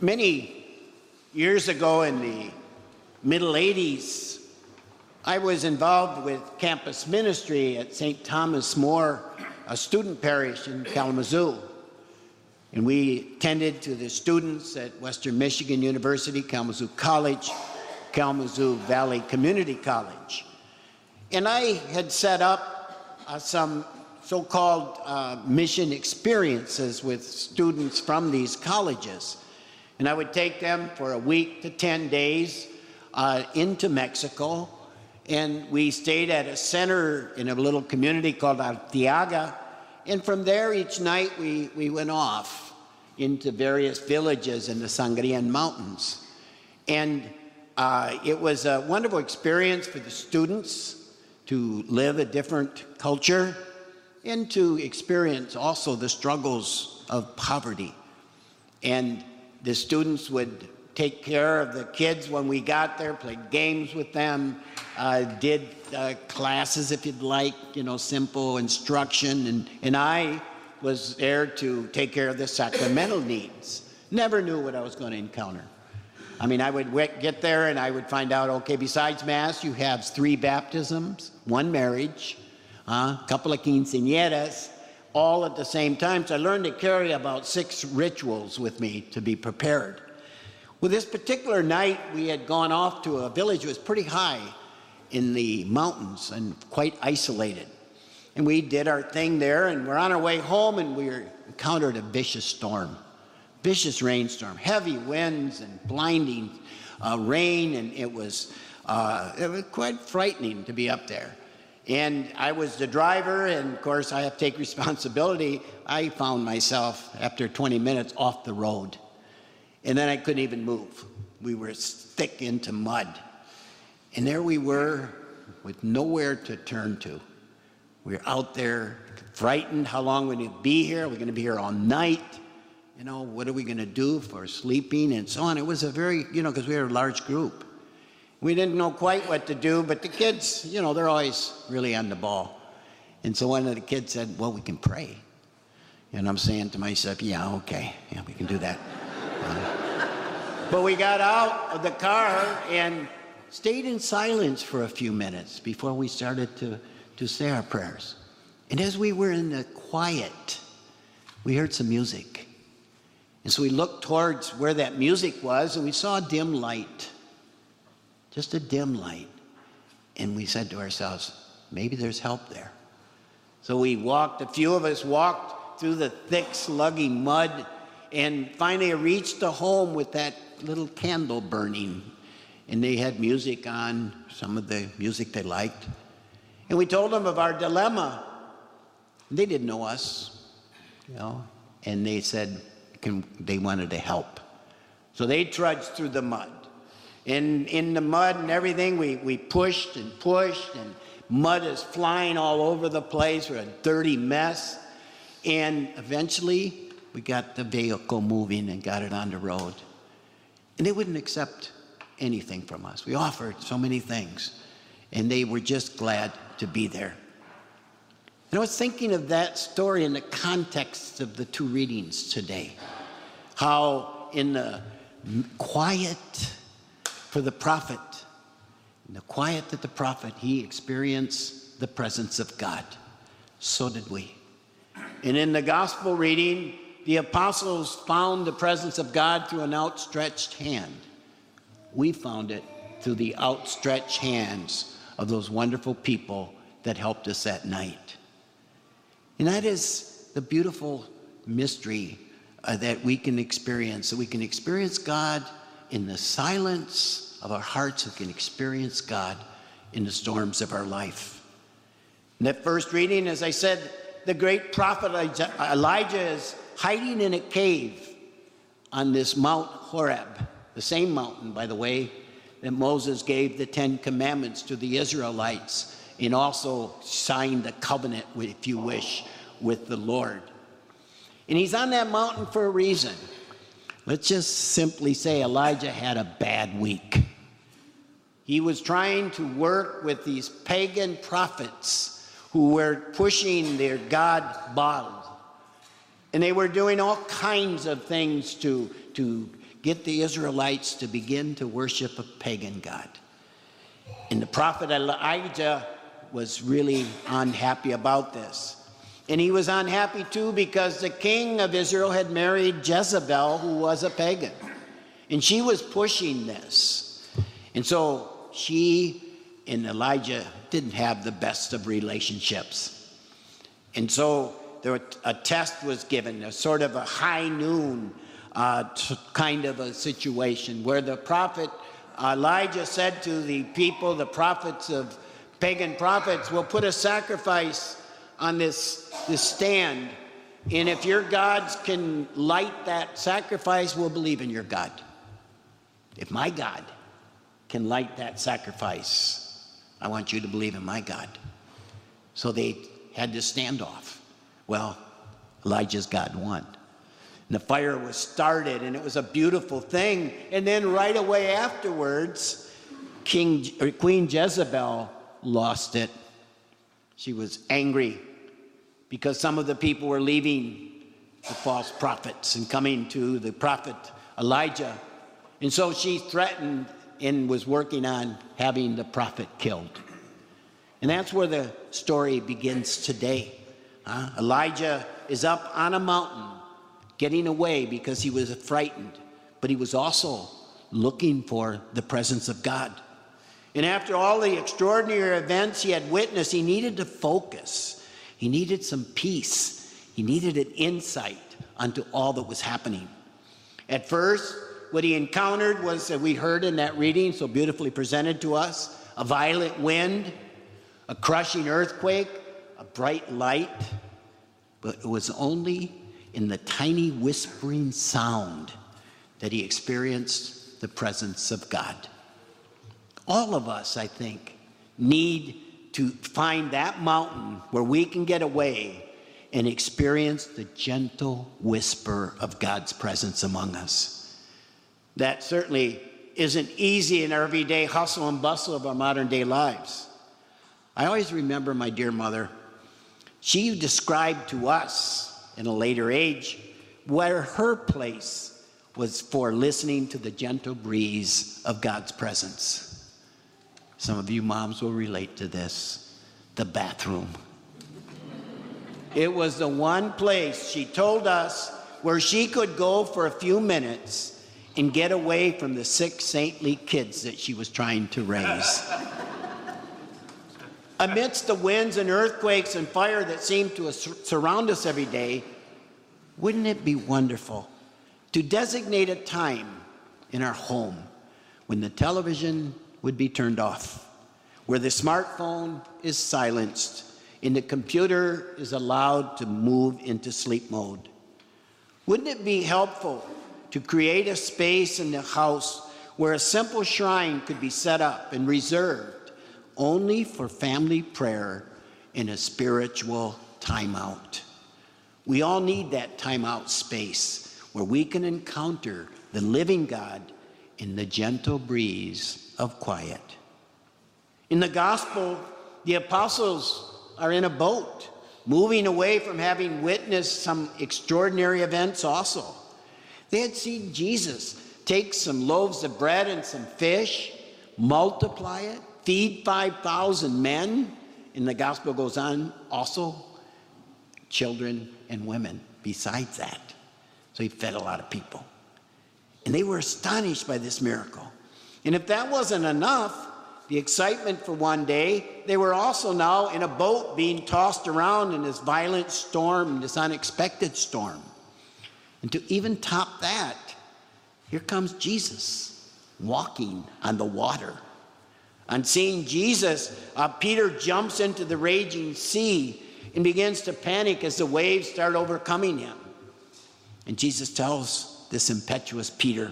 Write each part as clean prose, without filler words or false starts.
Many years ago in the middle 80s, I was involved with campus ministry at St. Thomas More, a student parish in Kalamazoo. And we tended to the students at Western Michigan University, Kalamazoo College, Kalamazoo Valley Community College. And I had set up some so-called mission experiences with students from these colleges. And I would take them for a week to 10 days into Mexico. And we stayed at a center in a little community called Arteaga. And from there, each night, we went off into various villages in the Sangrian Mountains. And it was a wonderful experience for the students to live a different culture and to experience also the struggles of poverty. And the students would take care of the kids when we got there, played games with them, did classes if you'd like, simple instruction. And I was there to take care of the sacramental needs. Never knew what I was going to encounter. I mean, I would get there and I would find out, okay, besides Mass, you have 3 baptisms, 1 marriage, a couple of quinceañeras, all at the same time. So I learned to carry about 6 rituals with me to be prepared. Well, this particular night, we had gone off to a village that was pretty high in the mountains and quite isolated. And we did our thing there, and we're on our way home, and we encountered a vicious storm, vicious rainstorm, heavy winds and blinding rain, and it was quite frightening to be up there. And I was the driver, and of course I have to take responsibility. I found myself, after 20 minutes, off the road. And then I couldn't even move. We were thick into mud. And there we were with nowhere to turn to. We were out there frightened. How long would we be here? Are we going to be here all night? What are we going to do for sleeping and so on? It was a very, because we were a large group. We didn't know quite what to do, but the kids, they're always really on the ball. And so one of the kids said, well, we can pray. And I'm saying to myself, yeah, okay, yeah, we can do that. But we got out of the car and stayed in silence for a few minutes before we started to say our prayers. And as we were in the quiet, we heard some music. And so we looked towards where that music was, and we saw a dim light. Just a dim light. And we said to ourselves, maybe there's help there. So a few of us walked through the thick, sluggy mud, and finally reached the home with that little candle burning. And they had music on, some of the music they liked. And we told them of our dilemma. They didn't know us, and they said they wanted to help. So they trudged through the mud. And in the mud and everything, we pushed, and mud is flying all over the place. We're a dirty mess. And eventually, we got the vehicle moving and got it on the road. And they wouldn't accept anything from us. We offered so many things, and they were just glad to be there. And I was thinking of that story in the context of the 2 readings today. How in the quiet for the prophet, in the quiet of the prophet, he experienced the presence of God. So did we. And in the gospel reading, the apostles found the presence of God through an outstretched hand. We found it through the outstretched hands of those wonderful people that helped us that night. And that is the beautiful mystery that we can experience. So we can experience God in the silence of our hearts. We can experience God in the storms of our life. In that first reading, as I said, the great prophet Elijah is hiding in a cave on this Mount Horeb, the same mountain, by the way, that Moses gave the 10 Commandments to the Israelites and also signed the covenant, if you wish, with the Lord. And he's on that mountain for a reason. Let's just simply say Elijah had a bad week. He was trying to work with these pagan prophets who were pushing their god Baal. And they were doing all kinds of things to get the Israelites to begin to worship a pagan god. And the prophet Elijah was really unhappy about this. And he was unhappy too because the king of Israel had married Jezebel, who was a pagan. And she was pushing this. And so she and Elijah didn't have the best of relationships. And so a test was given, a sort of a high noon kind of a situation where the prophet Elijah said to the people, the prophets of pagan prophets, we'll put a sacrifice on this stand, and if your gods can light that sacrifice, we'll believe in your God. If my God can light that sacrifice, I want you to believe in my God. So they had this standoff. Well, Elijah's God won. And the fire was started, and it was a beautiful thing. And then right away afterwards, Queen Jezebel lost it. She was angry because some of the people were leaving the false prophets and coming to the prophet Elijah. And so she threatened and was working on having the prophet killed. And that's where the story begins today. Elijah is up on a mountain getting away because he was frightened, but he was also looking for the presence of God. And after all the extraordinary events he had witnessed, he needed to focus. He needed some peace. He needed an insight onto all that was happening. At first, what he encountered was, that we heard in that reading so beautifully presented to us, a violent wind, a crushing earthquake, a bright light. But it was only in the tiny whispering sound that he experienced the presence of God. All of us, I think, need to find that mountain where we can get away and experience the gentle whisper of God's presence among us. That certainly isn't easy in our everyday hustle and bustle of our modern day lives. I always remember my dear mother. She described to us in a later age where her place was for listening to the gentle breeze of God's presence. Some of you moms will relate to this, the bathroom. It was the one place, she told us, where she could go for a few minutes and get away from the 6 saintly kids that she was trying to raise. Amidst the winds and earthquakes and fire that seem to surround us every day, wouldn't it be wonderful to designate a time in our home when the television would be turned off, where the smartphone is silenced, and the computer is allowed to move into sleep mode? Wouldn't it be helpful to create a space in the house where a simple shrine could be set up and reserved only for family prayer in a spiritual timeout? We all need that timeout space where we can encounter the living God in the gentle breeze of quiet. In the gospel, the apostles are in a boat, moving away from having witnessed some extraordinary events also. They had seen Jesus take some loaves of bread and some fish, multiply it, feed 5,000 men, and the gospel goes on, also children and women besides that. So he fed a lot of people. And they were astonished by this miracle. And if that wasn't enough, the excitement for one day, they were also now in a boat being tossed around in this violent storm, this unexpected storm. And to even top that, here comes Jesus walking on the water. On seeing Jesus, Peter jumps into the raging sea and begins to panic as the waves start overcoming him. And Jesus tells this impetuous Peter,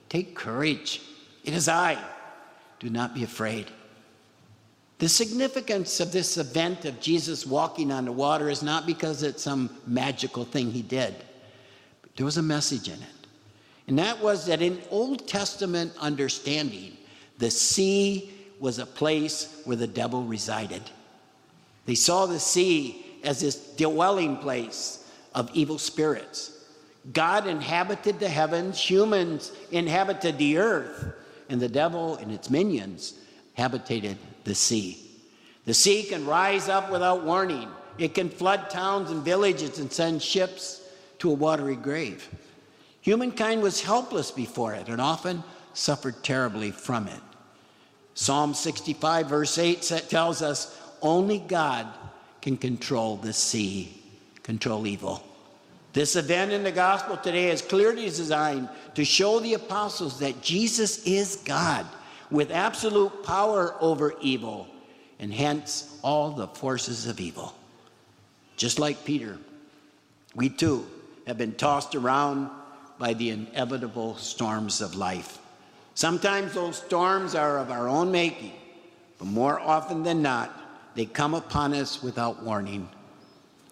"Take courage, it is I. Do not be afraid." The significance of this event of Jesus walking on the water is not because it's some magical thing he did. But there was a message in it. And that was that in Old Testament understanding, the sea was a place where the devil resided. They saw the sea as this dwelling place of evil spirits. God inhabited the heavens, humans inhabited the earth, and the devil and its minions habitated the sea. The sea can rise up without warning. It can flood towns and villages and send ships to a watery grave. Humankind was helpless before it and often suffered terribly from it. Psalm 65 verse 8 tells us only God can control the sea, control evil. This event in the gospel today is clearly designed to show the apostles that Jesus is God with absolute power over evil and hence all the forces of evil. Just like Peter, we too have been tossed around by the inevitable storms of life. Sometimes those storms are of our own making, but more often than not, they come upon us without warning.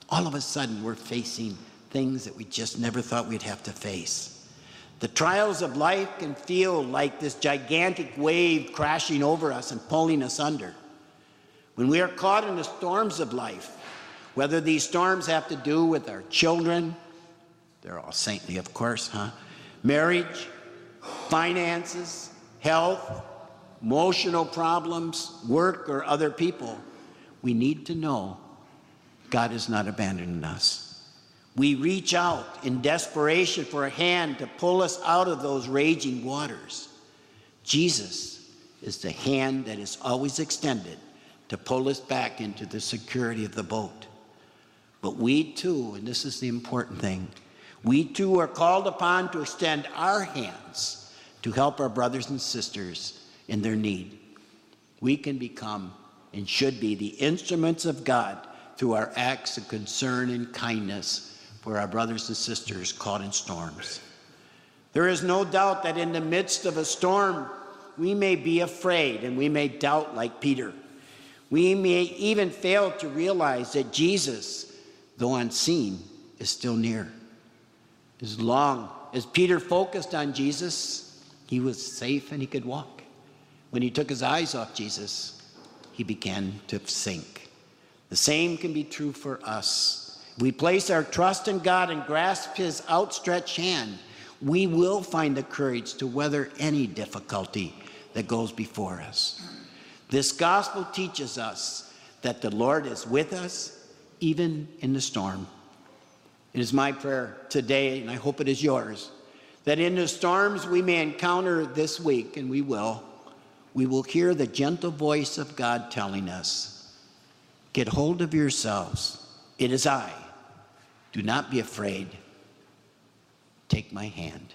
All of a sudden, we're facing things that we just never thought we'd have to face. The trials of life can feel like this gigantic wave crashing over us and pulling us under. When we are caught in the storms of life, whether these storms have to do with our children, they're all saintly, of course, marriage, finances, health, emotional problems, work, or other people, we need to know God has not abandoned us. We reach out in desperation for a hand to pull us out of those raging waters. Jesus is the hand that is always extended to pull us back into the security of the boat. But we too, and this is the important thing, we too are called upon to extend our hands to help our brothers and sisters in their need. We can become and should be the instruments of God through our acts of concern and kindness for our brothers and sisters caught in storms. There is no doubt that in the midst of a storm, we may be afraid and we may doubt like Peter. We may even fail to realize that Jesus, though unseen, is still near. As long as Peter focused on Jesus, he was safe and he could walk. When he took his eyes off Jesus, he began to sink. The same can be true for us. If we place our trust in God and grasp his outstretched hand, we will find the courage to weather any difficulty that goes before us. This gospel teaches us that the Lord is with us even in the storm. It is my prayer today, and I hope it is yours, that in the storms we may encounter this week, and we will hear the gentle voice of God telling us, get hold of yourselves. It is I. Do not be afraid. Take my hand.